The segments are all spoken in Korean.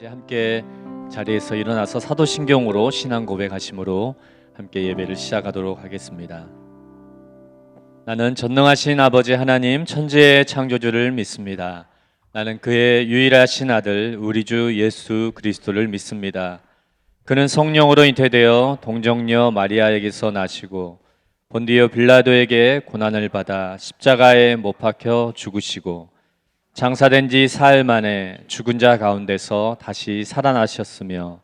이제 함께 자리에서 일어나서 사도신경으로 신앙 고백하심으로 함께 예배를 시작하도록 하겠습니다. 나는 전능하신 아버지 하나님 천지의 창조주를 믿습니다. 나는 그의 유일하신 아들 우리 주 예수 그리스도를 믿습니다. 그는 성령으로 잉태되어 동정녀 마리아에게서 나시고 본디오 빌라도에게 고난을 받아 십자가에 못 박혀 죽으시고 장사된 지 사흘 만에 죽은 자 가운데서 다시 살아나셨으며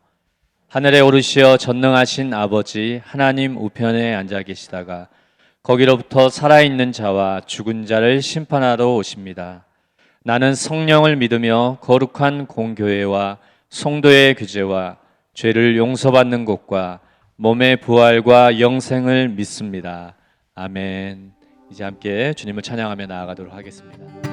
하늘에 오르시어 전능하신 아버지 하나님 우편에 앉아 계시다가 거기로부터 살아있는 자와 죽은 자를 심판하러 오십니다. 나는 성령을 믿으며 거룩한 공교회와 성도의 규제와 죄를 용서받는 것과 몸의 부활과 영생을 믿습니다. 아멘. 이제 함께 주님을 찬양하며 나아가도록 하겠습니다.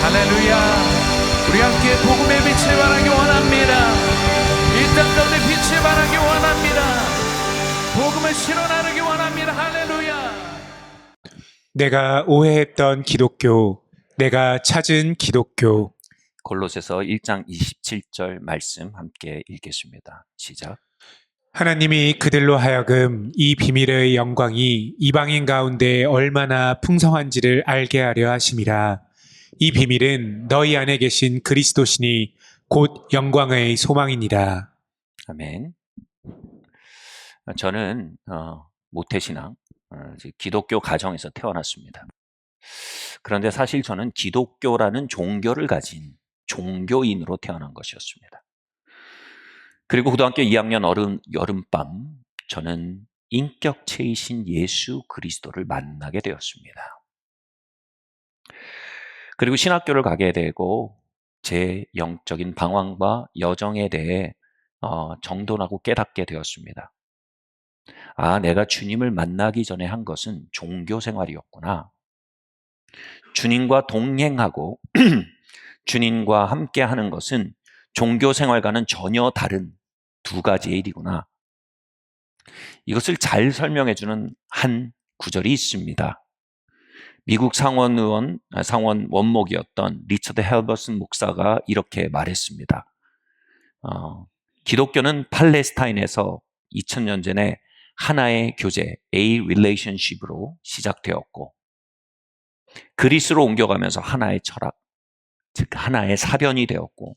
할렐루야. 우리 함께 복음의 빛을 발하기 원합니다. 이 땅 가운데 빛을 발하기 원합니다. 복음을 실어 나르기 원합니다. 할렐루야. 내가 오해했던 기독교, 내가 찾은 기독교. 골로새서 1장 27절 말씀 함께 읽겠습니다. 시작. 하나님이 그들로 하여금 이 비밀의 영광이 이방인 가운데 얼마나 풍성한지를 알게 하려 하심이라. 이 비밀은 너희 안에 계신 그리스도시니 곧 영광의 소망이니라. 아멘. 저는 모태신앙, 기독교 가정에서 태어났습니다. 그런데 사실 저는 기독교라는 종교를 가진 종교인으로 태어난 것이었습니다. 그리고 고등학교 2학년 여름밤 저는 인격체이신 예수 그리스도를 만나게 되었습니다. 그리고 신학교를 가게 되고 제 영적인 방황과 여정에 대해 정돈하고 깨닫게 되었습니다. 아, 내가 주님을 만나기 전에 한 것은 종교 생활이었구나. 주님과 동행하고 주님과 함께 하는 것은 종교 생활과는 전혀 다른 두 가지의 일이구나. 이것을 잘 설명해 주는 한 구절이 있습니다. 미국 상원 원목이었던 리처드 헬버슨 목사가 이렇게 말했습니다. 기독교는 팔레스타인에서 2000년 전에 하나의 교제, A relationship으로 시작되었고 그리스로 옮겨가면서 하나의 철학, 즉 하나의 사변이 되었고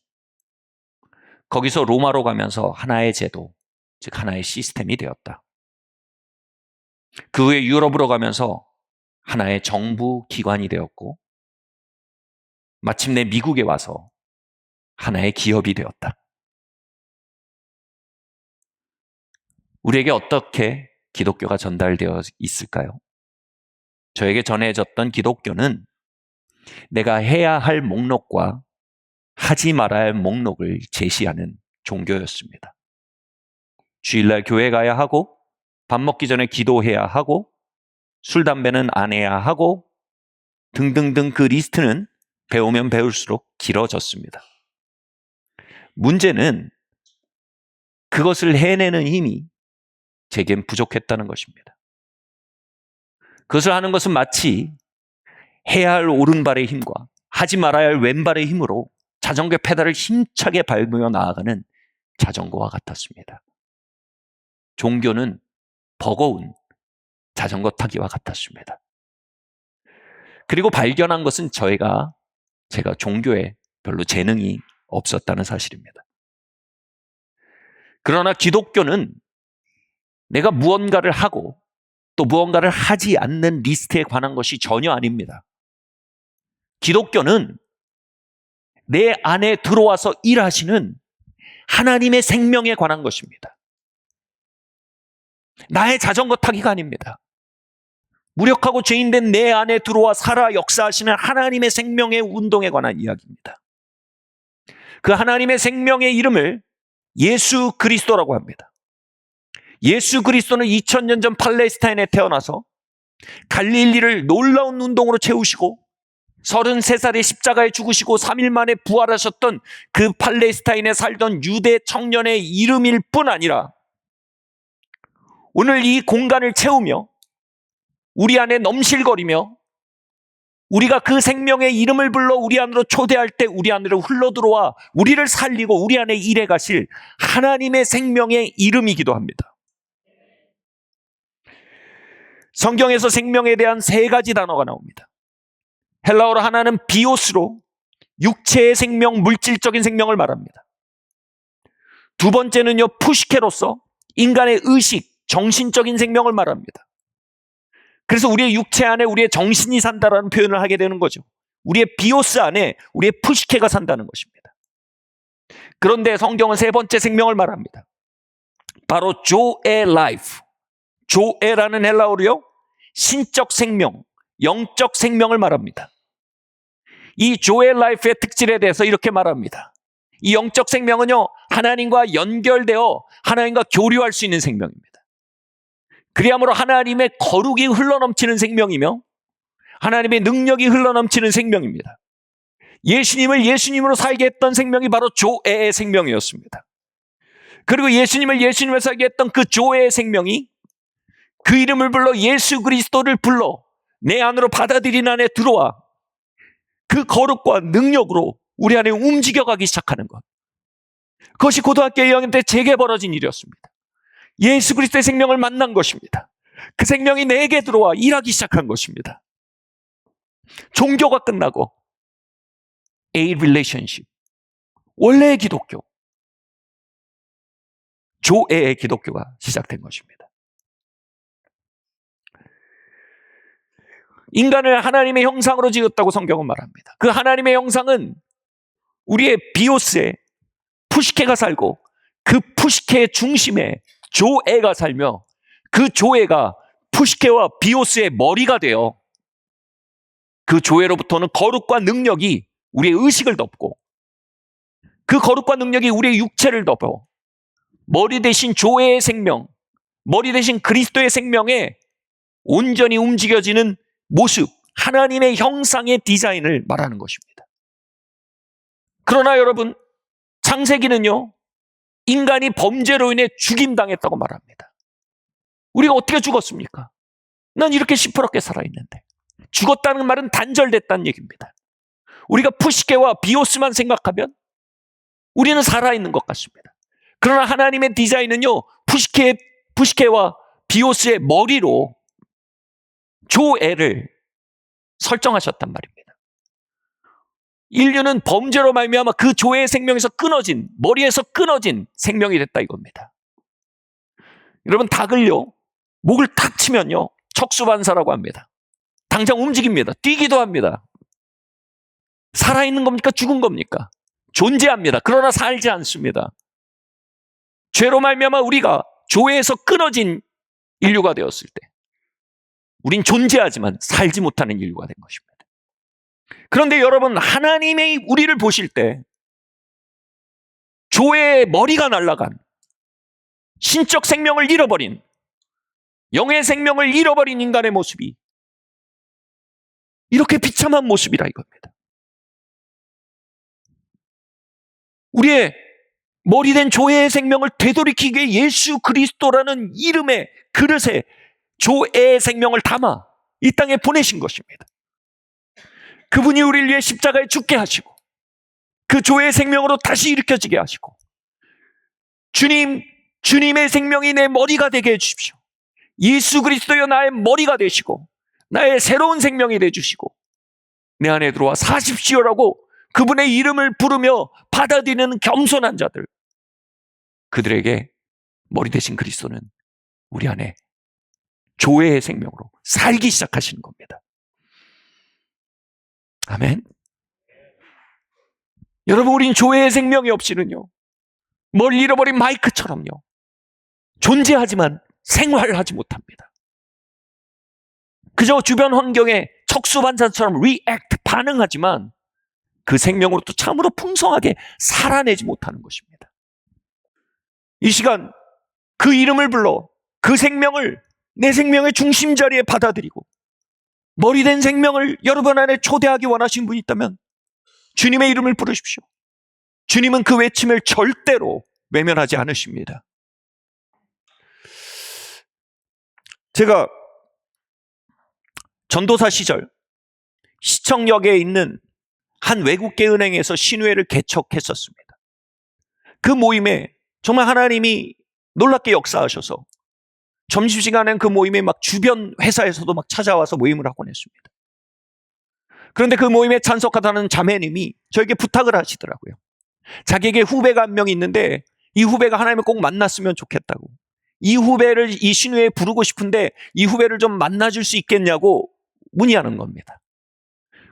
거기서 로마로 가면서 하나의 제도, 즉 하나의 시스템이 되었다. 그 후에 유럽으로 가면서 하나의 정부 기관이 되었고 마침내 미국에 와서 하나의 기업이 되었다. 우리에게 어떻게 기독교가 전달되어 있을까요? 저에게 전해졌던 기독교는 내가 해야 할 목록과 하지 말아야 할 목록을 제시하는 종교였습니다. 주일날 교회 가야 하고 밥 먹기 전에 기도해야 하고 술, 담배는 안 해야 하고 등등등 그 리스트는 배우면 배울수록 길어졌습니다. 문제는 그것을 해내는 힘이 제겐 부족했다는 것입니다. 그것을 하는 것은 마치 해야 할 오른발의 힘과 하지 말아야 할 왼발의 힘으로 자전거 페달을 힘차게 밟으며 나아가는 자전거와 같았습니다. 종교는 버거운 자전거 타기와 같았습니다. 그리고 발견한 것은 제가 종교에 별로 재능이 없었다는 사실입니다. 그러나 기독교는 내가 무언가를 하고 또 무언가를 하지 않는 리스트에 관한 것이 전혀 아닙니다. 기독교는 내 안에 들어와서 일하시는 하나님의 생명에 관한 것입니다. 나의 자전거 타기가 아닙니다. 무력하고 죄인된 내 안에 들어와 살아 역사하시는 하나님의 생명의 운동에 관한 이야기입니다. 그 하나님의 생명의 이름을 예수 그리스도라고 합니다. 예수 그리스도는 2000년 전 팔레스타인에 태어나서 갈릴리를 놀라운 운동으로 채우시고 33살에 십자가에 죽으시고 3일 만에 부활하셨던 그 팔레스타인에 살던 유대 청년의 이름일 뿐 아니라 오늘 이 공간을 채우며 우리 안에 넘실거리며 우리가 그 생명의 이름을 불러 우리 안으로 초대할 때 우리 안으로 흘러들어와 우리를 살리고 우리 안에 일해 가실 하나님의 생명의 이름이기도 합니다. 성경에서 생명에 대한 세 가지 단어가 나옵니다. 헬라어로 하나는 비오스로 육체의 생명, 물질적인 생명을 말합니다. 두 번째는요, 푸시케로서 인간의 의식, 정신적인 생명을 말합니다. 그래서 우리의 육체 안에 우리의 정신이 산다라는 표현을 하게 되는 거죠. 우리의 비오스 안에 우리의 푸시케가 산다는 것입니다. 그런데 성경은 세 번째 생명을 말합니다. 바로 조에 라이프. 조에라는 헬라어로요, 신적 생명, 영적 생명을 말합니다. 이 조에 라이프의 특질에 대해서 이렇게 말합니다. 이 영적 생명은요, 하나님과 연결되어 하나님과 교류할 수 있는 생명입니다. 그리함으로 하나님의 거룩이 흘러넘치는 생명이며 하나님의 능력이 흘러넘치는 생명입니다. 예수님을 예수님으로 살게 했던 생명이 바로 조에의 생명이었습니다. 그리고 예수님을 예수님으로 살게 했던 그 조에의 생명이 그 이름을 불러 예수 그리스도를 불러 내 안으로 받아들인 안에 들어와 그 거룩과 능력으로 우리 안에 움직여가기 시작하는 것. 그것이 고등학교 2학년 때 제게 벌어진 일이었습니다. 예수 그리스도의 생명을 만난 것입니다. 그 생명이 내게 들어와 일하기 시작한 것입니다. 종교가 끝나고 A relationship, 원래의 기독교. 조애의 기독교가 시작된 것입니다. 인간을 하나님의 형상으로 지었다고 성경은 말합니다. 그 하나님의 형상은 우리의 비오스에 푸시케가 살고 그 푸시케의 중심에 조애가 살며 그 조애가 푸시케와 비오스의 머리가 되어 그 조애로부터는 거룩과 능력이 우리의 의식을 덮고 그 거룩과 능력이 우리의 육체를 덮어 머리 대신 조애의 생명, 머리 대신 그리스도의 생명에 온전히 움직여지는 모습, 하나님의 형상의 디자인을 말하는 것입니다. 그러나 여러분, 창세기는요, 인간이 범죄로 인해 죽임당했다고 말합니다. 우리가 어떻게 죽었습니까? 난 이렇게 시퍼렇게 살아있는데. 죽었다는 말은 단절됐다는 얘기입니다. 우리가 푸시케와 비오스만 생각하면 우리는 살아있는 것 같습니다. 그러나 하나님의 디자인은요, 푸시케와 비오스의 머리로 조애를 설정하셨단 말입니다. 인류는 범죄로 말미암아 그 조애의 생명에서 끊어진, 머리에서 끊어진 생명이 됐다 이겁니다. 여러분, 닭을요, 목을 탁 치면요, 척수반사라고 합니다. 당장 움직입니다. 뛰기도 합니다. 살아있는 겁니까? 죽은 겁니까? 존재합니다. 그러나 살지 않습니다. 죄로 말미암아 우리가 조애에서 끊어진 인류가 되었을 때 우린 존재하지만 살지 못하는 인류가 된 것입니다. 그런데 여러분, 하나님의 우리를 보실 때 조애의 머리가 날아간, 신적 생명을 잃어버린, 영의 생명을 잃어버린 인간의 모습이 이렇게 비참한 모습이라 이겁니다. 우리의 머리된 조애의 생명을 되돌이키기 위해 예수 그리스도라는 이름의 그릇에 조애의 생명을 담아 이 땅에 보내신 것입니다. 그분이 우리를 위해 십자가에 죽게 하시고 그 조애의 생명으로 다시 일으켜지게 하시고 주님의 생명이 내 머리가 되게 해주십시오. 예수 그리스도여 나의 머리가 되시고 나의 새로운 생명이 되주시고 내 안에 들어와 사십시오라고 그분의 이름을 부르며 받아들이는 겸손한 자들, 그들에게 머리 대신 그리스도는 우리 안에 조애의 생명으로 살기 시작하시는 겁니다. 아멘. 여러분, 우린 조애의 생명이 없이는요, 머리 잃어버린 마이크처럼요, 존재하지만 생활하지 못합니다. 그저 주변 환경에 척수반사처럼 리액트, 반응하지만 그 생명으로부터 참으로 풍성하게 살아내지 못하는 것입니다. 이 시간 그 이름을 불러 그 생명을 내 생명의 중심 자리에 받아들이고 머리된 생명을 여러분 안에 초대하기 원하시는 분이 있다면 주님의 이름을 부르십시오. 주님은 그 외침을 절대로 외면하지 않으십니다. 제가 전도사 시절 시청역에 있는 한 외국계 은행에서 신회를 개척했었습니다. 그 모임에 정말 하나님이 놀랍게 역사하셔서 점심시간엔 그 모임에 막 주변 회사에서도 막 찾아와서 모임을 하곤 했습니다. 그런데 그 모임에 참석하다는 자매님이 저에게 부탁을 하시더라고요. 자기에게 후배가 한 명 있는데 이 후배가 하나님을 꼭 만났으면 좋겠다고. 이 후배를 이 신회에 부르고 싶은데 이 후배를 좀 만나줄 수 있겠냐고 문의하는 겁니다.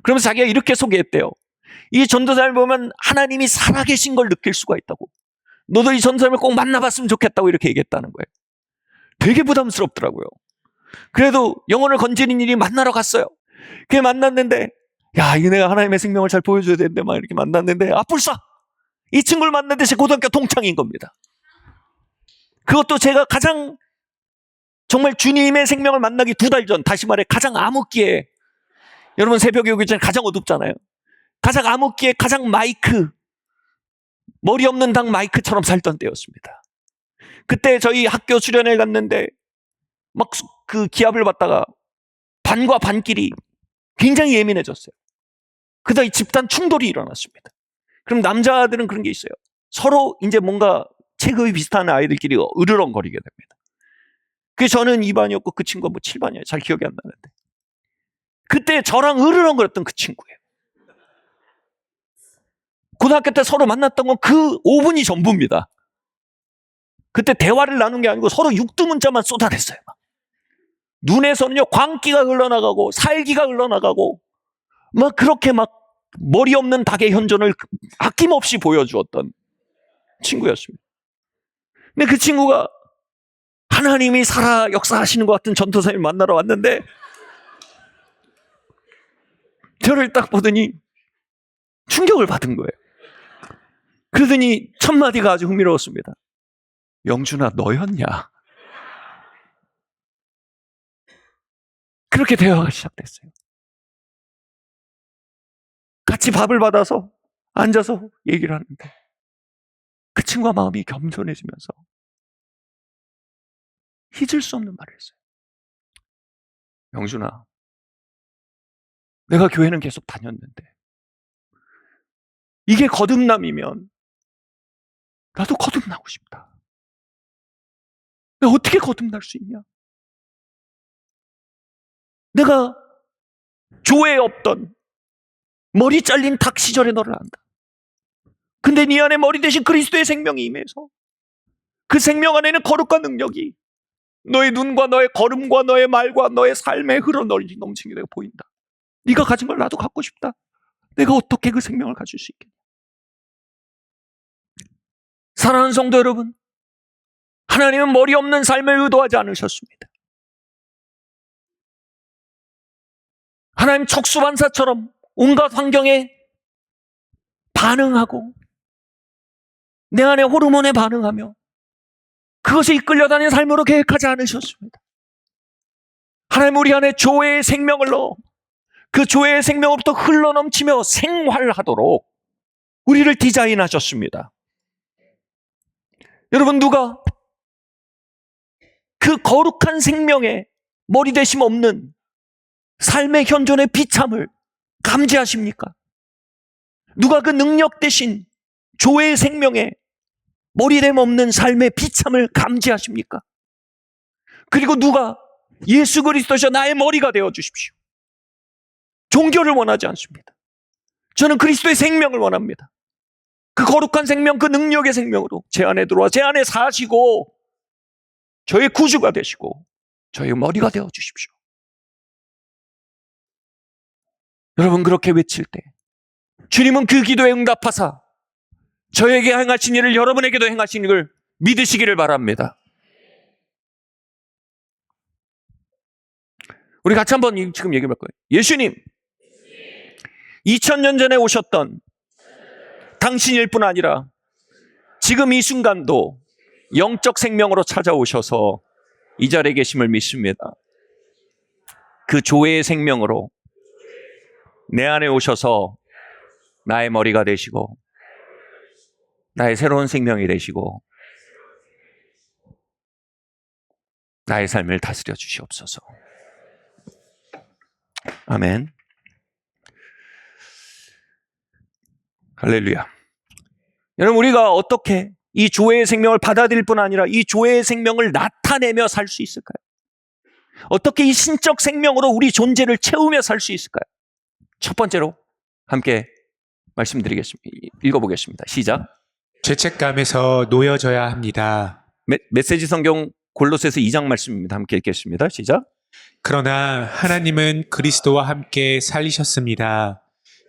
그러면서 자기가 이렇게 소개했대요. 이 전도사를 보면 하나님이 살아계신 걸 느낄 수가 있다고. 너도 이 전도사를 꼭 만나봤으면 좋겠다고 이렇게 얘기했다는 거예요. 되게 부담스럽더라고요. 그래도 영혼을 건지는 일이 만나러 갔어요. 그게 만났는데, 야, 이 내가 하나님의 생명을 잘 보여줘야 되는데 막 이렇게 만났는데, 불사! 이 친구를 만났는데 제 고등학교 동창인 겁니다. 그것도 제가 가장 정말 주님의 생명을 만나기 2달 전, 다시 말해 가장 암흑기에, 여러분 새벽에 오기 전에 가장 어둡잖아요. 가장 암흑기에 가장 머리 없는 당 마이크처럼 살던 때였습니다. 그때 저희 학교 수련회 갔는데 막 그 기합을 받다가 반과 반끼리 굉장히 예민해졌어요. 그러다 이 집단 충돌이 일어났습니다. 그럼 남자들은 그런 게 있어요. 서로 이제 뭔가 체급이 비슷한 아이들끼리 으르렁거리게 됩니다. 그래서 저는 2반이었고 그 친구가 뭐 7반이에요. 잘 기억이 안 나는데. 그때 저랑 으르렁거렸던 그 친구예요. 고등학교 때 서로 만났던 건 그 5분이 전부입니다. 그때 대화를 나눈 게 아니고 서로 육두문자만 쏟아냈어요. 막. 눈에서는요 광기가 흘러나가고 살기가 흘러나가고 막 그렇게 막 머리 없는 닭의 현존을 아낌없이 보여주었던 친구였습니다. 근데 그 친구가 하나님이 살아 역사하시는 것 같은 전도사님을 만나러 왔는데 저를 딱 보더니 충격을 받은 거예요. 그러더니 첫 마디가 아주 흥미로웠습니다. 영준아, 너였냐? 그렇게 대화가 시작됐어요. 같이 밥을 받아서 앉아서 얘기를 하는데 그 친구가 마음이 겸손해지면서 잊을 수 없는 말을 했어요. 영준아, 내가 교회는 계속 다녔는데 이게 거듭남이면 나도 거듭나고 싶다. 내가 어떻게 거듭날 수 있냐? 내가 교회에 없던 머리 잘린 닭 시절에 너를 안다. 근데 네 안에 머리 대신 그리스도의 생명이 임해서 그 생명 안에는 거룩한 능력이 너의 눈과 너의 걸음과 너의 말과 너의 삶에 흘러넘치는 게 내가 보인다. 네가 가진 걸 나도 갖고 싶다. 내가 어떻게 그 생명을 가질 수 있겠냐? 사랑하는 성도 여러분, 하나님은 머리 없는 삶을 의도하지 않으셨습니다. 하나님 척수반사처럼 온갖 환경에 반응하고 내 안에 호르몬에 반응하며 그것에 이끌려 다니는 삶으로 계획하지 않으셨습니다. 하나님 우리 안에 조회의 생명을 넣어 그 조회의 생명으로부터 흘러넘치며 생활하도록 우리를 디자인하셨습니다. 여러분, 누가 그 거룩한 생명에 머리대심 없는 삶의 현존의 비참을 감지하십니까? 누가 그 능력 대신 조회의 생명에 머리됨 없는 삶의 비참을 감지하십니까? 그리고 누가 예수 그리스도셔 나의 머리가 되어 주십시오. 종교를 원하지 않습니다. 저는 그리스도의 생명을 원합니다. 그 거룩한 생명, 그 능력의 생명으로 제 안에 들어와 제 안에 사시고 저의 구주가 되시고 저의 머리가 되어 주십시오. 여러분, 그렇게 외칠 때 주님은 그 기도에 응답하사 저에게 행하신 일을 여러분에게도 행하신 걸 믿으시기를 바랍니다. 우리 같이 한번 지금 얘기해 볼 거예요. 예수님, 2000년 전에 오셨던 당신일 뿐 아니라 지금 이 순간도 영적 생명으로 찾아오셔서 이 자리에 계심을 믿습니다. 그 조회의 생명으로 내 안에 오셔서 나의 머리가 되시고 나의 새로운 생명이 되시고 나의 삶을 다스려 주시옵소서. 아멘. 할렐루야. 여러분, 우리가 어떻게 이 조회의 생명을 받아들일 뿐 아니라 이 조회의 생명을 나타내며 살 수 있을까요? 어떻게 이 신적 생명으로 우리 존재를 채우며 살 수 있을까요? 첫 번째로 함께 말씀드리겠습니다. 읽어보겠습니다. 시작. 죄책감에서 놓여져야 합니다. 메시지 성경 골로새서 2장 말씀입니다. 함께 읽겠습니다. 시작. 그러나 하나님은 그리스도와 함께 살리셨습니다.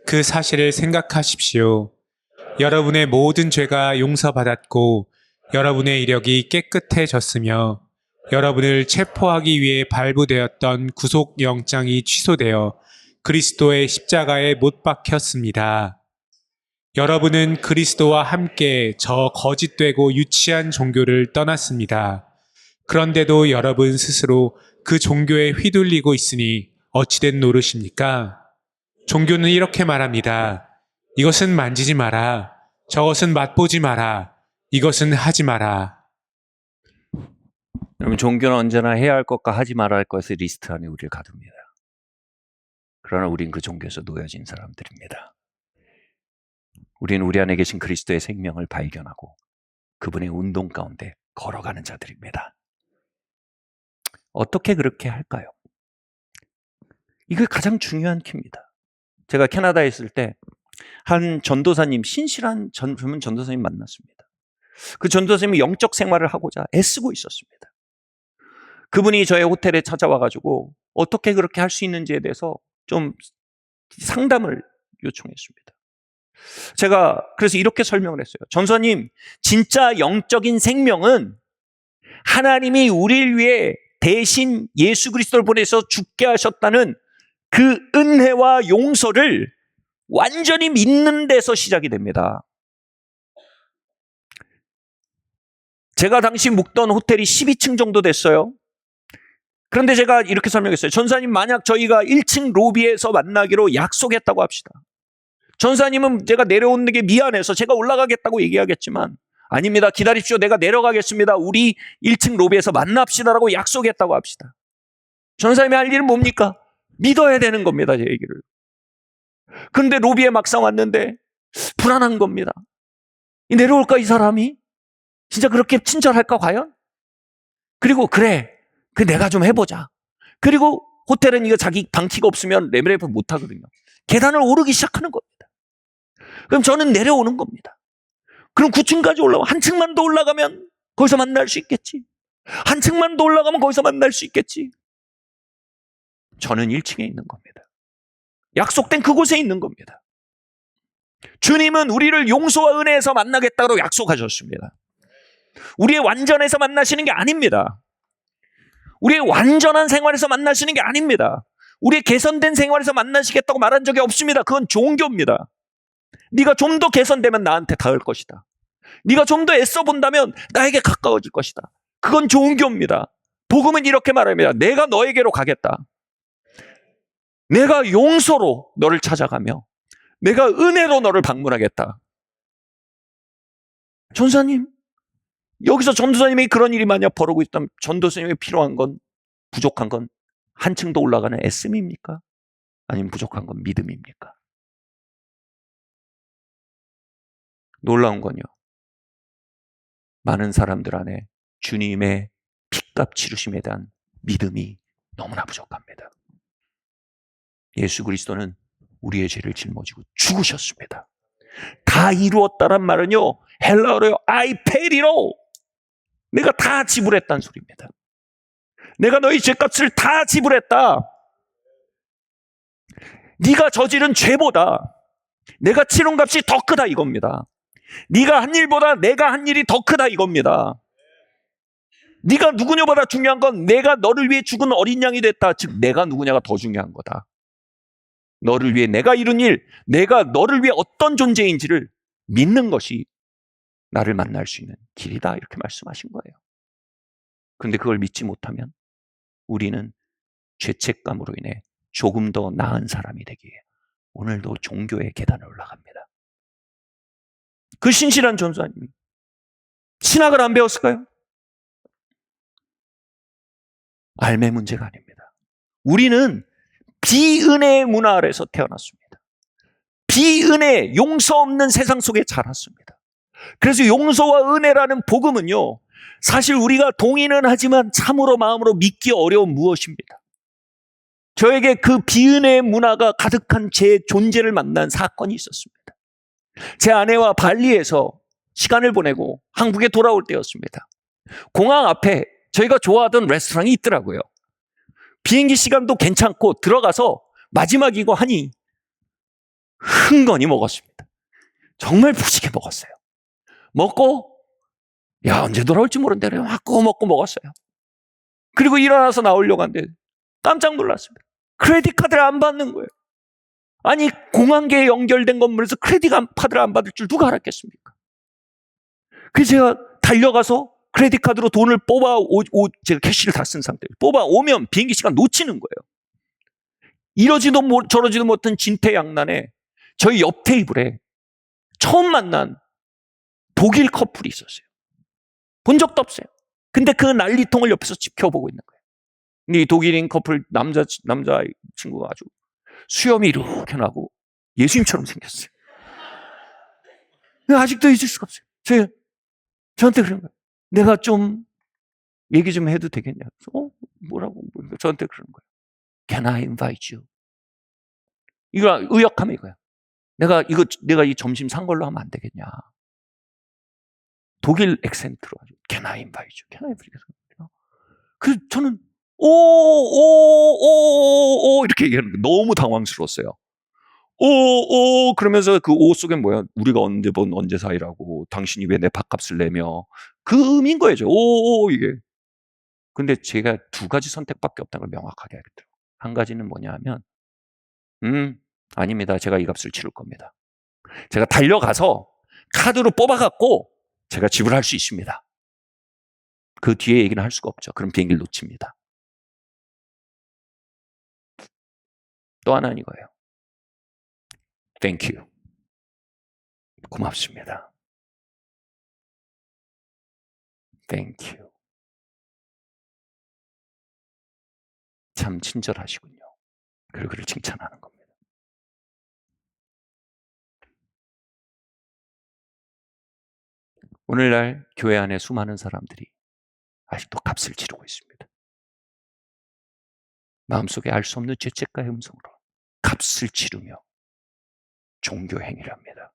그 사실을 생각하십시오. 여러분의 모든 죄가 용서받았고 여러분의 이력이 깨끗해졌으며 여러분을 체포하기 위해 발부되었던 구속영장이 취소되어 그리스도의 십자가에 못 박혔습니다. 여러분은 그리스도와 함께 저 거짓되고 유치한 종교를 떠났습니다. 그런데도 여러분 스스로 그 종교에 휘둘리고 있으니 어찌된 노릇입니까? 종교는 이렇게 말합니다. 이것은 만지지 마라. 저것은 맛보지 마라. 이것은 하지 마라. 여러분, 종교는 언제나 해야 할 것과 하지 말아야 할 것의 리스트 안에 우리를 가둡니다. 그러나 우린 그 종교에서 놓여진 사람들입니다. 우리는 우리 안에 계신 그리스도의 생명을 발견하고 그분의 운동 가운데 걸어가는 자들입니다. 어떻게 그렇게 할까요? 이게 가장 중요한 키입니다. 제가 캐나다에 있을 때 한 전도사님, 신실한 젊은 전도사님 만났습니다. 그 전도사님이 영적 생활을 하고자 애쓰고 있었습니다. 그분이 저의 호텔에 찾아와가지고 어떻게 그렇게 할 수 있는지에 대해서 좀 상담을 요청했습니다. 제가 그래서 이렇게 설명을 했어요. 전도사님, 진짜 영적인 생명은 하나님이 우리를 위해 대신 예수 그리스도를 보내서 죽게 하셨다는 그 은혜와 용서를 완전히 믿는 데서 시작이 됩니다. 제가 당시 묵던 호텔이 12층 정도 됐어요. 그런데 제가 이렇게 설명했어요. 전사님, 만약 저희가 1층 로비에서 만나기로 약속했다고 합시다. 전사님은 제가 내려오는 게 미안해서 제가 올라가겠다고 얘기하겠지만, 아닙니다, 기다립시오, 내가 내려가겠습니다, 우리 1층 로비에서 만납시다라고 약속했다고 합시다. 전사님이 할 일은 뭡니까? 믿어야 되는 겁니다, 제 얘기를. 그런데 로비에 막상 왔는데 불안한 겁니다. 내려올까, 이 사람이? 진짜 그렇게 친절할까 과연? 그리고 그래, 내가 좀 해보자. 그리고 호텔은 이거 자기 방키가 없으면 레벨업 못 하거든요. 계단을 오르기 시작하는 겁니다. 그럼 저는 내려오는 겁니다. 그럼 9층까지 한 층만 더 올라가면 거기서 만날 수 있겠지. 한 층만 더 올라가면 거기서 만날 수 있겠지. 저는 1층에 있는 겁니다. 약속된 그곳에 있는 겁니다. 주님은 우리를 용서와 은혜에서 만나겠다고 약속하셨습니다. 우리의 완전에서 만나시는 게 아닙니다. 우리의 완전한 생활에서 만나시는 게 아닙니다. 우리의 개선된 생활에서 만나시겠다고 말한 적이 없습니다. 그건 종교입니다. 네가 좀 더 개선되면 나한테 닿을 것이다. 네가 좀 더 애써 본다면 나에게 가까워질 것이다. 그건 종교입니다. 복음은 이렇게 말합니다. 내가 너에게로 가겠다. 내가 용서로 너를 찾아가며 내가 은혜로 너를 방문하겠다. 전사님, 여기서 전도사님이 그런 일이 만약 벌어지고 있다면 전도사님이 필요한 건, 부족한 건 한 층 더 올라가는 애씀입니까? 아니면 부족한 건 믿음입니까? 놀라운 건요, 많은 사람들 안에 주님의 핏값 치르심에 대한 믿음이 너무나 부족합니다. 예수 그리스도는 우리의 죄를 짊어지고 죽으셨습니다. 다 이루었다란 말은요, 헬라어로요, I paid it all. 내가 다 지불했다는 소리입니다. 내가 너희 죄값을 다 지불했다. 네가 저지른 죄보다 내가 치른 값이 더 크다 이겁니다. 네가 한 일보다 내가 한 일이 더 크다 이겁니다. 네가 누구냐보다 중요한 건 내가 너를 위해 죽은 어린 양이 됐다. 즉 내가 누구냐가 더 중요한 거다. 너를 위해 내가 이룬 일, 내가 너를 위해 어떤 존재인지를 믿는 것이 나를 만날 수 있는 길이다, 이렇게 말씀하신 거예요. 그런데 그걸 믿지 못하면 우리는 죄책감으로 인해 조금 더 나은 사람이 되기에 오늘도 종교의 계단을 올라갑니다. 그 신실한 전도사님이 신학을 안 배웠을까요? 알매 문제가 아닙니다. 우리는 비은혜의 문화 아래서 태어났습니다. 비은혜, 용서 없는 세상 속에 자랐습니다. 그래서 용서와 은혜라는 복음은요, 사실 우리가 동의는 하지만 참으로 마음으로 믿기 어려운 무엇입니다. 저에게 그 비은혜의 문화가 가득한 제 존재를 만난 사건이 있었습니다. 제 아내와 발리에서 시간을 보내고 한국에 돌아올 때였습니다. 공항 앞에 저희가 좋아하던 레스토랑이 있더라고요. 비행기 시간도 괜찮고 들어가서 마지막이고 하니 흥건히 먹었습니다. 정말 푸시게 먹었어요. 먹고 야, 언제 돌아올지 모른다며 막 구워 먹고 먹었어요. 그리고 일어나서 나오려고 하는데 깜짝 놀랐습니다. 크레딧 카드를 안 받는 거예요. 아니, 공항계에 연결된 건물에서 크레딧 카드를 안 받을 줄 누가 알았겠습니까? 그래서 제가 달려가서 크레딧 카드로 돈을 제가 캐시를 다 쓴 상태예요. 뽑아오면 비행기 시간 놓치는 거예요. 이러지도 저러지도 못한 진퇴양난에 저희 옆 테이블에 처음 만난 독일 커플이 있었어요. 본 적도 없어요. 근데 그 난리통을 옆에서 지켜보고 있는 거예요. 근데 이 독일인 커플 남자 친구가 아주 수염이 이렇게 나고 예수님처럼 생겼어요. 아직도 잊을 수가 없어요. 저한테 그런 거예요. 내가 좀 얘기 좀 해도 되겠냐? 뭐라고? 저한테 그러는 거예요. Can I invite you? 이거 의역하면 이거야. 내가 이 점심 산 걸로 하면 안 되겠냐? 독일 액센트로 아주 Can I invite you? Can I invite you? 그래서 저는 오 이렇게 얘기하는 거 너무 당황스러웠어요. 오 그러면서 그 오 속엔 뭐야? 우리가 언제 본 언제 사이라고 당신이 왜 내 밥값을 내며 그 의미인 거예요. 오 이게. 근데 제가 두 가지 선택밖에 없다는 걸 명확하게 알겠더라고요. 한 가지는 뭐냐 하면 아닙니다. 제가 이 값을 치를 겁니다. 제가 달려가서 카드로 뽑아갖고 제가 지불할 수 있습니다. 그 뒤에 얘기는 할 수가 없죠. 그럼 비행기를 놓칩니다. 또 하나는 이거예요. Thank you. 고맙습니다. Thank you. 참 친절하시군요. 그리고 그를 칭찬하는 겁니다. 오늘날 교회 안에 수많은 사람들이 아직도 값을 치르고 있습니다. 마음속에 알 수 없는 죄책감의 음성으로 값을 치르며 종교 행위를 합니다.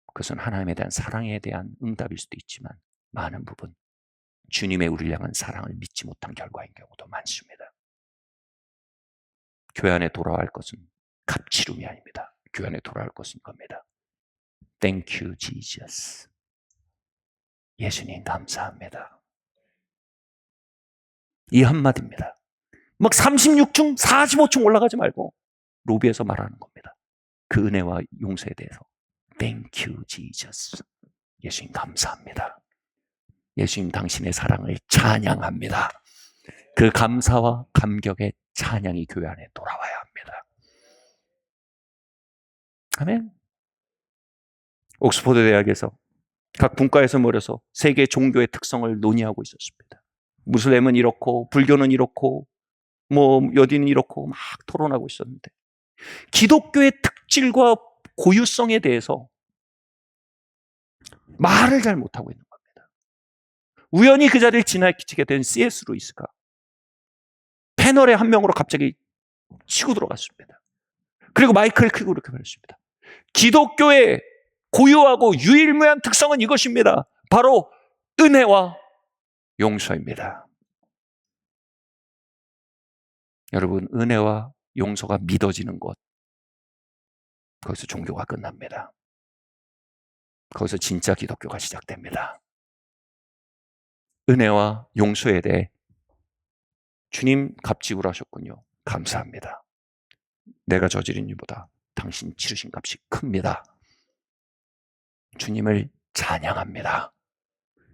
그것은 하나님에 대한 사랑에 대한 응답일 수도 있지만 많은 부분 주님의 우리를 향한 사랑을 믿지 못한 결과인 경우도 많습니다. 교회 안에 돌아갈 것은 값치름이 아닙니다. 교회 안에 돌아갈 것은 겁니다. Thank you, Jesus. 예수님 감사합니다. 이 한마디입니다. 막 36층, 45층 올라가지 말고 로비에서 말하는 겁니다. 그 은혜와 용서에 대해서 Thank you, Jesus. 예수님 감사합니다. 예수님 당신의 사랑을 찬양합니다. 그 감사와 감격의 찬양이 교회 안에 돌아와야 합니다. 아멘. 옥스퍼드 대학에서 각 분과에서 모여서 세계 종교의 특성을 논의하고 있었습니다. 무슬림은 이렇고 불교는 이렇고 뭐 여디는 이렇고 막 토론하고 있었는데 기독교의 특질과 고유성에 대해서 말을 잘 못하고 있는 겁니다. 우연히 그 자리를 지나치게 된 C.S. 루이스가 패널의 한 명으로 갑자기 치고 들어갔습니다. 그리고 마이크를 켜고 이렇게 말했습니다. 기독교의 고유하고 유일무이한 특성은 이것입니다. 바로 은혜와 용서입니다. 여러분, 은혜와 용서가 믿어지는 것, 거기서 종교가 끝납니다. 거기서 진짜 기독교가 시작됩니다. 은혜와 용서에 대해 주님 값 지불하셨군요. 감사합니다. 내가 저지른 일보다 당신 치르신 값이 큽니다. 주님을 찬양합니다.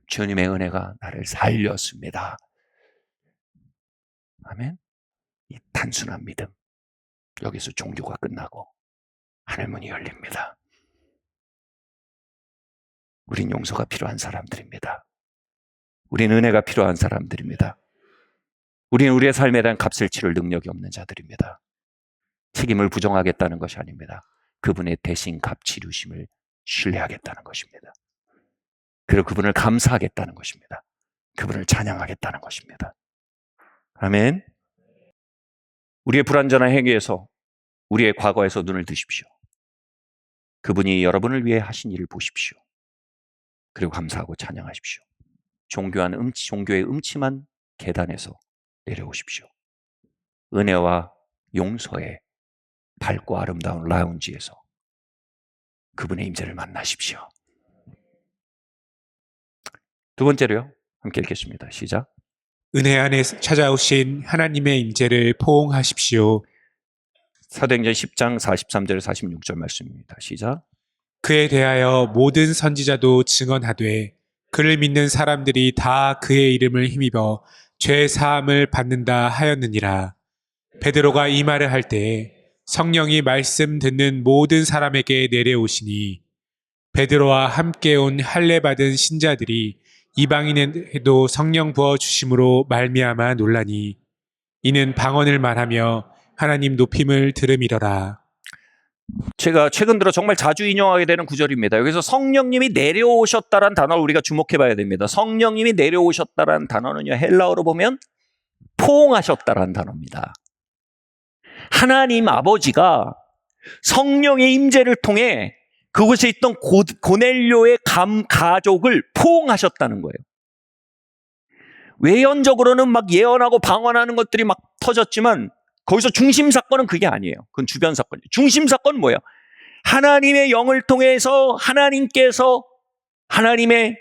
주님의 은혜가 나를 살렸습니다. 아멘. 이 단순한 믿음, 여기서 종교가 끝나고 하늘문이 열립니다. 우린 용서가 필요한 사람들입니다. 우린 은혜가 필요한 사람들입니다. 우리는 우리의 삶에 대한 값을 치를 능력이 없는 자들입니다. 책임을 부정하겠다는 것이 아닙니다. 그분의 대신 값 치르심을 신뢰하겠다는 것입니다. 그리고 그분을 감사하겠다는 것입니다. 그분을 찬양하겠다는 것입니다. 아멘. 우리의 불완전한 행위에서, 우리의 과거에서 눈을 드십시오. 그분이 여러분을 위해 하신 일을 보십시오. 그리고 감사하고 찬양하십시오. 종교의 음침한 계단에서 내려오십시오. 은혜와 용서의 밝고 아름다운 라운지에서 그분의 임재를 만나십시오. 두 번째로요, 함께 읽겠습니다. 시작. 은혜 안에 찾아오신 하나님의 임재를 포옹하십시오. 사도행전 10장 43절 46절 말씀입니다. 시작. 그에 대하여 모든 선지자도 증언하되 그를 믿는 사람들이 다 그의 이름을 힘입어 죄 사함을 받는다 하였느니라. 베드로가 이 말을 할 때에 성령이 말씀 듣는 모든 사람에게 내려오시니 베드로와 함께 온 할례 받은 신자들이 이방인에도 성령 부어 주심으로 말미암아 놀라니 이는 방언을 말하며 하나님 높임을 들음이더라. 제가 최근 들어 정말 자주 인용하게 되는 구절입니다. 여기서 성령님이 내려오셨다라는 단어를 우리가 주목해 봐야 됩니다. 성령님이 내려오셨다라는 단어는요, 헬라어로 보면 포옹하셨다라는 단어입니다. 하나님 아버지가 성령의 임재를 통해 그곳에 있던 고넬료의 가족을 포옹하셨다는 거예요. 외연적으로는 막 예언하고 방언하는 것들이 막 터졌지만 거기서 중심 사건은 그게 아니에요. 그건 주변 사건이에요. 중심 사건은 뭐예요? 하나님의 영을 통해서 하나님께서 하나님의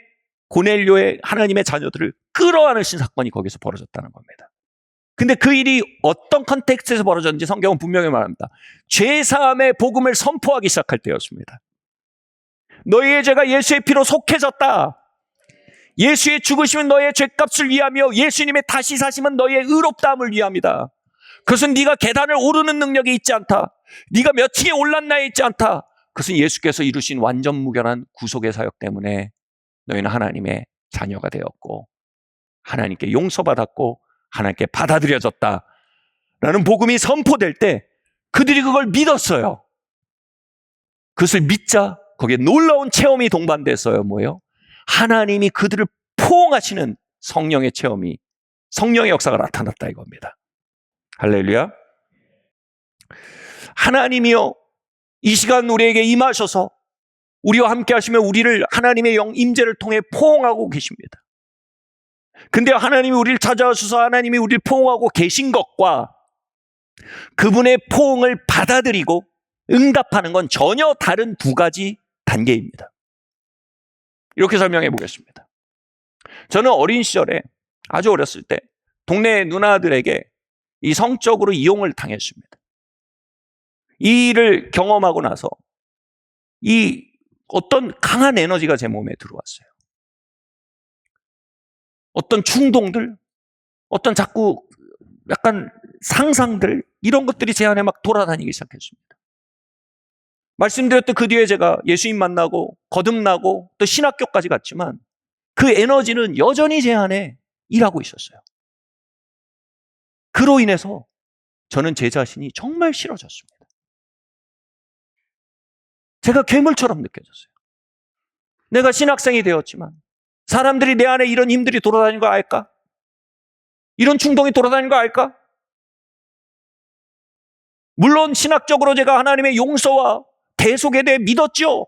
고넬료의 하나님의 자녀들을 끌어안으신 사건이 거기서 벌어졌다는 겁니다. 근데 그 일이 어떤 컨텍스트에서 벌어졌는지 성경은 분명히 말합니다. 죄사함의 복음을 선포하기 시작할 때였습니다. 너희의 죄가 예수의 피로 속해졌다. 예수의 죽으심은 너희의 죄값을 위하며 예수님의 다시 사심은 너희의 의롭다함을 위함이다. 그것은 네가 계단을 오르는 능력이 있지 않다. 네가 몇 층에 올랐나에 있지 않다. 그것은 예수께서 이루신 완전 무결한 구속의 사역 때문에 너희는 하나님의 자녀가 되었고 하나님께 용서받았고 하나님께 받아들여졌다 라는 복음이 선포될 때 그들이 그걸 믿었어요. 그것을 믿자 거기에 놀라운 체험이 동반됐어요. 뭐예요? 하나님이 그들을 포옹하시는 성령의 체험이, 성령의 역사가 나타났다 이겁니다. 할렐루야. 하나님이요 이 시간 우리에게 임하셔서 우리와 함께 하시며 우리를 하나님의 영 임재를 통해 포옹하고 계십니다. 근데 하나님이 우리를 찾아오셔서 하나님이 우리를 포옹하고 계신 것과 그분의 포옹을 받아들이고 응답하는 건 전혀 다른 두 가지 단계입니다. 이렇게 설명해 보겠습니다. 저는 어린 시절에 아주 어렸을 때 동네 누나들에게 이 성적으로 이용을 당했습니다. 이 일을 경험하고 나서 이 어떤 강한 에너지가 제 몸에 들어왔어요. 어떤 충동들, 어떤 자꾸 약간 상상들 이런 것들이 제 안에 막 돌아다니기 시작했습니다. 말씀드렸던 그 뒤에 제가 예수님 만나고 거듭나고 또 신학교까지 갔지만 그 에너지는 여전히 제 안에 일하고 있었어요. 그로 인해서 저는 제 자신이 정말 싫어졌습니다. 제가 괴물처럼 느껴졌어요. 내가 신학생이 되었지만 사람들이 내 안에 이런 힘들이 돌아다니는 거 알까? 이런 충동이 돌아다니는 거 알까? 물론 신학적으로 제가 하나님의 용서와 대속에 대해 믿었죠.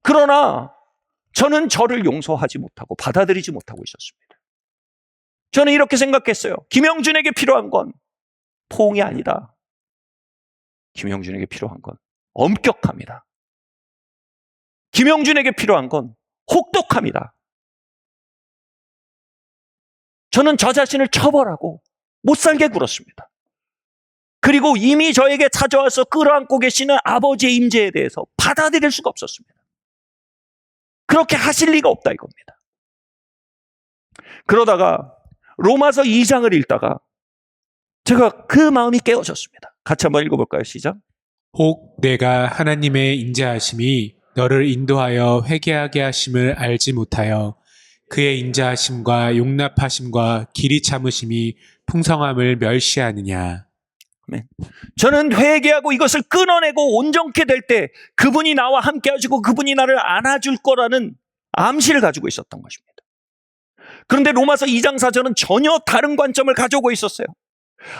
그러나 저는 저를 용서하지 못하고 받아들이지 못하고 있었습니다. 저는 이렇게 생각했어요. 김영준에게 필요한 건 포옹이 아니다. 김영준에게 필요한 건 엄격합니다. 김영준에게 필요한 건 혹독합니다. 저는 저 자신을 처벌하고 못 살게 굴었습니다. 그리고 이미 저에게 찾아와서 끌어안고 계시는 아버지의 임재에 대해서 받아들일 수가 없었습니다. 그렇게 하실 리가 없다 이겁니다. 그러다가 로마서 2장을 읽다가 제가 그 마음이 깨어졌습니다. 같이 한번 읽어볼까요? 시작. 혹 내가 하나님의 인자하심이 너를 인도하여 회개하게 하심을 알지 못하여 그의 인자하심과 용납하심과 길이 참으심이 풍성함을 멸시하느냐. 저는 회개하고 이것을 끊어내고 온전케 될 때 그분이 나와 함께 하시고 그분이 나를 안아줄 거라는 암시를 가지고 있었던 것입니다. 그런데 로마서 2장 4절은 전혀 다른 관점을 가지고 있었어요.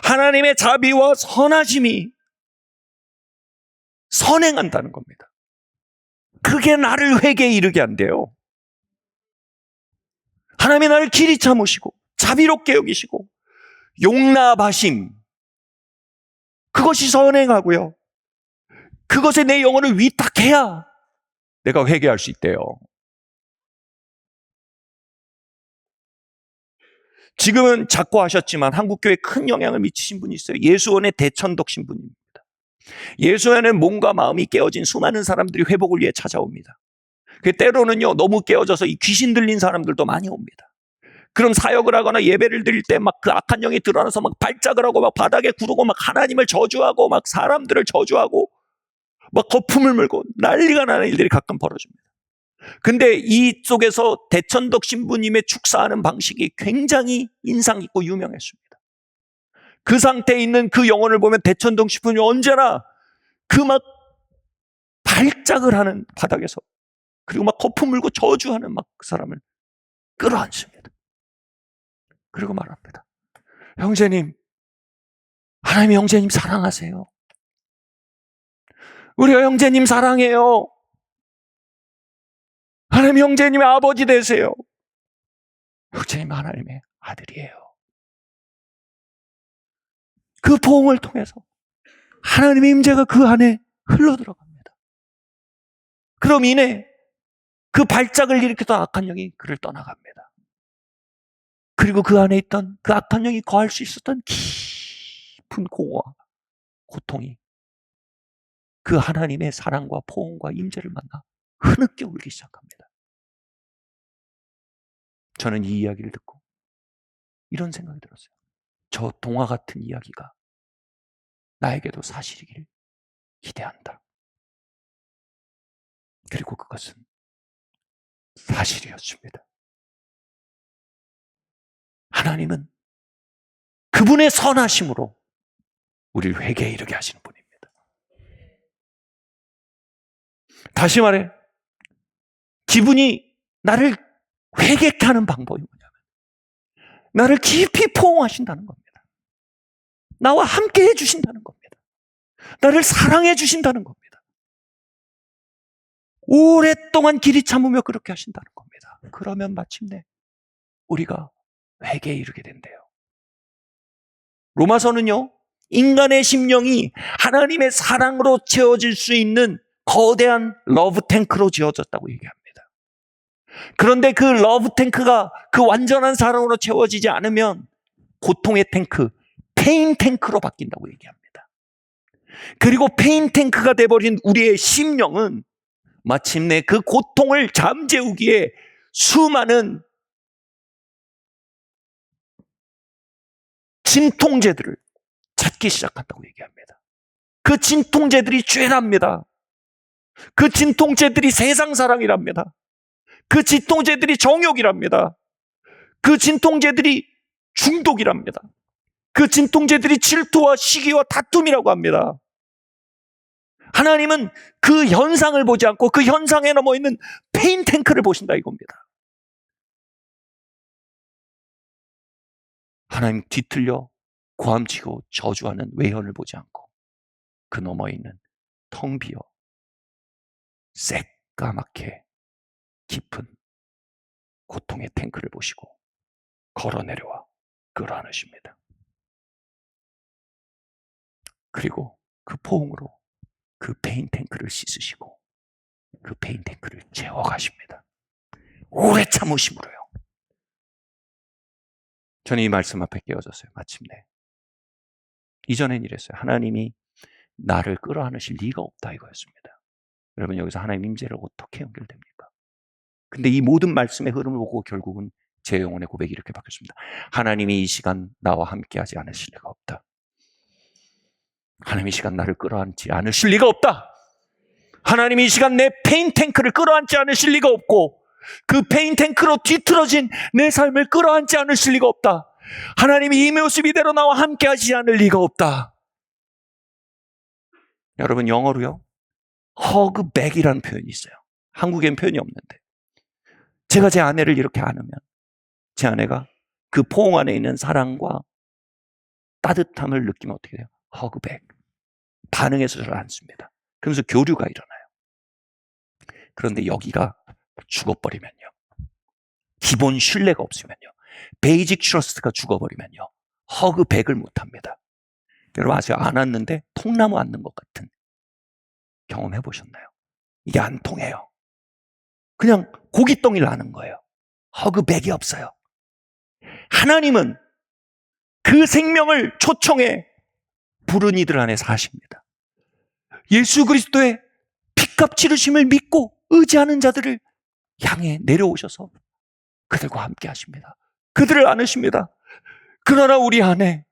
하나님의 자비와 선하심이 선행한다는 겁니다. 그게 나를 회개에 이르게 한대요. 하나님이 나를 길이 참으시고 자비롭게 여기시고 용납하심, 그것이 선행하고요. 그것에 내 영혼을 위탁해야 내가 회개할 수 있대요. 지금은 작고 하셨지만 한국교회에 큰 영향을 미치신 분이 있어요. 예수원의 대천덕 신부님입니다. 예수원에는 몸과 마음이 깨어진 수많은 사람들이 회복을 위해 찾아옵니다. 때로는요 너무 깨어져서 이 귀신 들린 사람들도 많이 옵니다. 그럼 사역을 하거나 예배를 드릴 때 막 그 악한 영이 드러나서 막 발작을 하고 막 바닥에 구르고 막 하나님을 저주하고 막 사람들을 저주하고 막 거품을 물고 난리가 나는 일들이 가끔 벌어집니다. 근데 이 속에서 대천덕 신부님의 축사하는 방식이 굉장히 인상 깊고 유명했습니다. 그 상태에 있는 그 영혼을 보면 대천덕 신부님이 언제나 그 막 발작을 하는 바닥에서 그리고 막 거품 물고 저주하는 막 그 사람을 끌어안습니다. 그리고 말합니다. 형제님, 하나님이 형제님 사랑하세요. 우리가 형제님 사랑해요. 하나님 형제님의 아버지 되세요. 형제님 하나님의 아들이에요. 그 포옹을 통해서 하나님의 임재가 그 안에 흘러들어갑니다. 그럼 이내 그 발작을 일으켰던 악한 영이 그를 떠나갑니다. 그리고 그 안에 있던 그 악한 영이 거할 수 있었던 깊은 공허와 고통이 그 하나님의 사랑과 포옹과 임재를 만나 흐느껴 울기 시작합니다. 저는 이 이야기를 듣고 이런 생각이 들었어요. 저 동화 같은 이야기가 나에게도 사실이길 기대한다. 그리고 그것은 사실이었습니다. 하나님은 그분의 선하심으로 우리를 회개에 이르게 하시는 분입니다. 다시 말해, 기분이 나를 회개케 하는 방법이 뭐냐면 나를 깊이 포옹하신다는 겁니다. 나와 함께 해주신다는 겁니다. 나를 사랑해 주신다는 겁니다. 오랫동안 길이 참으며 그렇게 하신다는 겁니다. 그러면 마침내 우리가 회개에 이르게 된대요. 로마서는요, 인간의 심령이 하나님의 사랑으로 채워질 수 있는 거대한 러브 탱크로 지어졌다고 얘기합니다. 그런데 그 러브 탱크가 그 완전한 사랑으로 채워지지 않으면 고통의 탱크, 페인 탱크로 바뀐다고 얘기합니다. 그리고 페인 탱크가 돼버린 우리의 심령은 마침내 그 고통을 잠재우기에 수많은 진통제들을 찾기 시작한다고 얘기합니다. 그 진통제들이 죄랍니다. 그 진통제들이 세상사랑이랍니다. 그 진통제들이 정욕이랍니다. 그 진통제들이 중독이랍니다. 그 진통제들이 질투와 시기와 다툼이라고 합니다. 하나님은 그 현상을 보지 않고 그 현상에 넘어 있는 페인 탱크를 보신다 이겁니다. 하나님 뒤틀려 고함치고 저주하는 외현을 보지 않고 그 넘어 있는 텅 비어 새까맣게 깊은 고통의 탱크를 보시고 걸어 내려와 끌어안으십니다. 그리고 그 포옹으로 그 페인 탱크를 씻으시고 그 페인 탱크를 채워가십니다. 오래 참으심으로요. 저는 이 말씀 앞에 깨어졌어요. 마침내. 이전엔 이랬어요. 하나님이 나를 끌어안으실 리가 없다 이거였습니다. 여러분 여기서 하나님 임재를 어떻게 연결됩니까? 근데 이 모든 말씀의 흐름을 보고 결국은 제 영혼의 고백이 이렇게 바뀌었습니다. 하나님이 이 시간 나와 함께하지 않으실 리가 없다. 하나님이 이 시간 나를 끌어안지 않으실 리가 없다. 하나님이 이 시간 내 페인 탱크를 끌어안지 않으실 리가 없고 그 페인 탱크로 뒤틀어진 내 삶을 끌어안지 않으실 리가 없다. 하나님이 이 모습 이대로 나와 함께하지 않을 리가 없다. 여러분 영어로요 허그백이라는 표현이 있어요. 한국엔 표현이 없는데 제가 제 아내를 이렇게 안으면 제 아내가 그 포옹 안에 있는 사랑과 따뜻함을 느끼면 어떻게 돼요? 허그백. 반응해서 저를 안습니다. 그러면서 교류가 일어나요. 그런데 여기가 죽어버리면요. 기본 신뢰가 없으면요. 베이직 트러스트가 죽어버리면요. 허그백을 못합니다. 여러분 아직 안 왔는데 통나무 앉는 것 같은 경험해 보셨나요? 이게 안 통해요. 그냥 고깃덩이를 아는 거예요. 허그백이 없어요. 하나님은 그 생명을 초청해 부른 이들 안에 사십니다. 예수 그리스도의 피값 치르심을 믿고 의지하는 자들을 향해 내려오셔서 그들과 함께 하십니다. 그들을 안으십니다. 그러나 우리 안에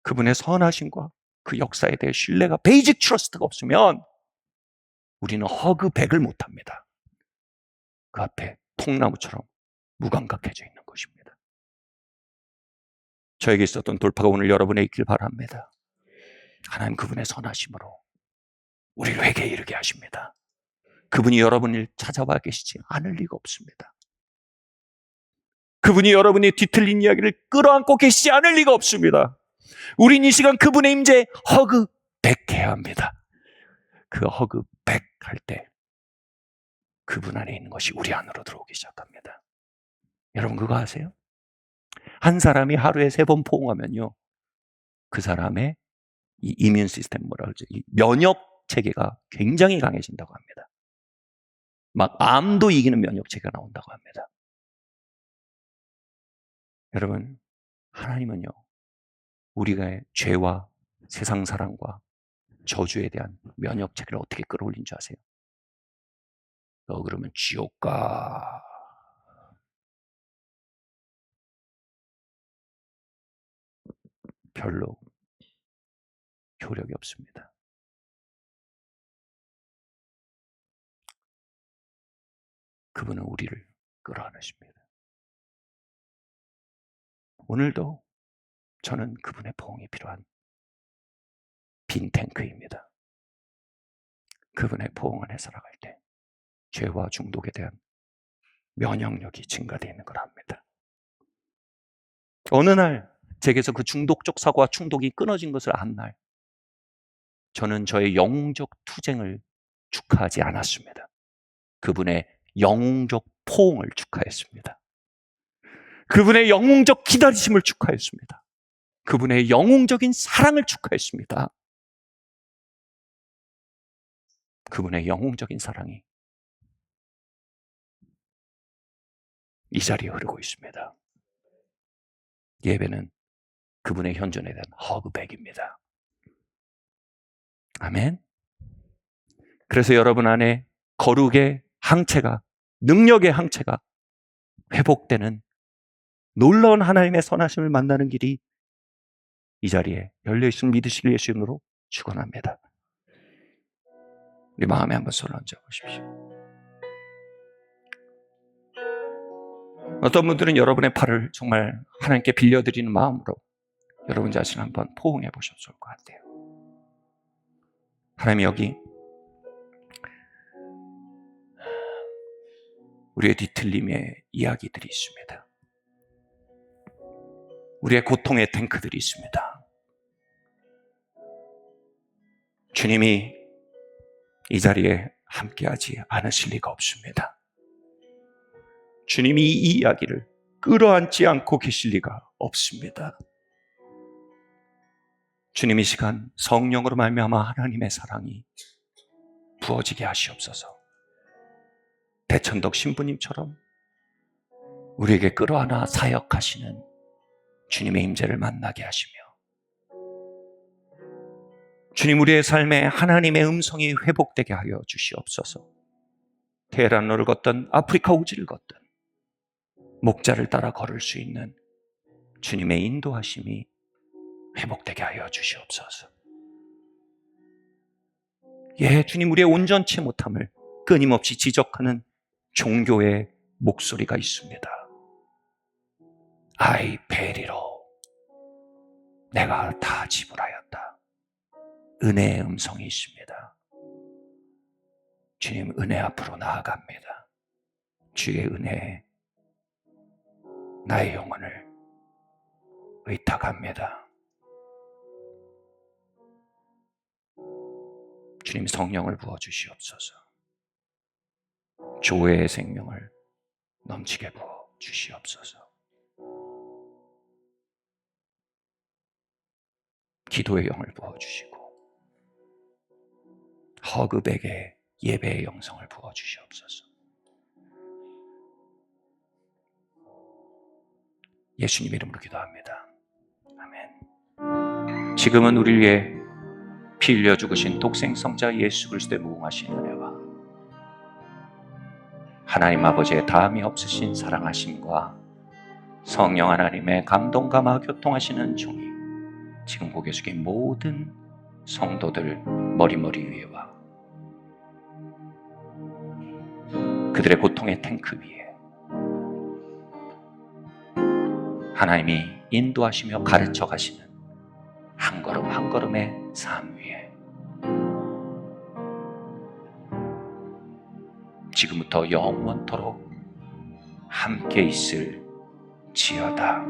그분의 선하심과 그 역사에 대해 신뢰가 베이직 트러스트가 없으면 우리는 허그백을 못합니다. 그 앞에 통나무처럼 무감각해져 있는 것입니다. 저에게 있었던 돌파가 오늘 여러분에 있길 바랍니다. 하나님 그분의 선하심으로 우리를 회개에 이르게 하십니다. 그분이 여러분을 찾아와 계시지 않을 리가 없습니다. 그분이 여러분의 뒤틀린 이야기를 끌어안고 계시지 않을 리가 없습니다. 우린 이 시간 그분의 임재에 허그백해야 합니다. 그 허그백 할 때 그분 안에 있는 것이 우리 안으로 들어오기 시작합니다. 여러분 그거 아세요? 한 사람이 하루에 3번 포옹하면요, 그 사람의 이 이뮨 시스템, 뭐라 그러죠? 이 면역 체계가 굉장히 강해진다고 합니다. 막 암도 이기는 면역 체계가 나온다고 합니다. 여러분, 하나님은요, 우리가 죄와 세상 사랑과 저주에 대한 면역 체계를 어떻게 끌어올린 줄 아세요? 너 그러면 지옥 가. 별로 효력이 없습니다. 그분은 우리를 끌어안으십니다. 오늘도 저는 그분의 포옹이 필요한 빈 탱크입니다. 그분의 포옹 안에 살아갈 때 죄와 중독에 대한 면역력이 증가되어 있는 걸 압니다. 어느 날 제게서 그 중독적 사고와 충독이 끊어진 것을 안 날, 저는 저의 영웅적 투쟁을 축하하지 않았습니다. 그분의 영웅적 포옹을 축하했습니다. 그분의 영웅적 기다리심을 축하했습니다. 그분의 영웅적인 사랑을 축하했습니다. 그분의 영웅적인 사랑이 이 자리에 흐르고 있습니다. 예배는 그분의 현존에 대한 허그백입니다. 아멘. 그래서 여러분 안에 거룩의 항체가, 능력의 항체가 회복되는 놀라운 하나님의 선하심을 만나는 길이 이 자리에 열려있음을 믿으실 예수 이름으로 축원합니다. 우리 마음에 한번 손을 얹어 보십시오. 어떤 분들은 여러분의 팔을 정말 하나님께 빌려드리는 마음으로 여러분 자신을 한번 포옹해 보셔도 좋을 것 같아요. 하나님, 여기 우리의 뒤틀림의 이야기들이 있습니다. 우리의 고통의 탱크들이 있습니다. 주님이 이 자리에 함께하지 않으실 리가 없습니다. 주님이 이 이야기를 끌어안지 않고 계실 리가 없습니다. 주님, 이 시간 성령으로 말미암아 하나님의 사랑이 부어지게 하시옵소서. 대천덕 신부님처럼 우리에게 끌어안아 사역하시는 주님의 임재를 만나게 하시며, 주님, 우리의 삶에 하나님의 음성이 회복되게 하여 주시옵소서. 테헤란로를 걷든 아프리카 우지를 걷든 목자를 따라 걸을 수 있는 주님의 인도하심이 회복되게 하여 주시옵소서. 예, 주님, 우리의 온전치 못함을 끊임없이 지적하는 종교의 목소리가 있습니다. 아이 베리로 내가 다 지불하였다. 은혜의 음성이 있습니다. 주님, 은혜 앞으로 나아갑니다. 주의 은혜에 나의 영혼을 의탁합니다. 주님, 성령을 부어주시옵소서. 조회의 생명을 넘치게 부어주시옵소서. 기도의 영을 부어주시고 허그백의 예배의 영성을 부어주시옵소서. 예수님 이름으로 기도합니다. 아멘. 지금은 우리를 위해 피 흘려 죽으신 독생성자 예수 그리스도의 무궁하신 은혜와 하나님 아버지의 다함이 없으신 사랑하심과 성령 하나님의 감동과 마 교통하시는 종이 지금 고개 숙인 모든 성도들 머리 위에와 그들의 고통의 탱크 위에 하나님이 인도하시며 가르쳐 가시는 한 걸음 한 걸음의 삶 위에 지금부터 영원토록 함께 있을 지어다.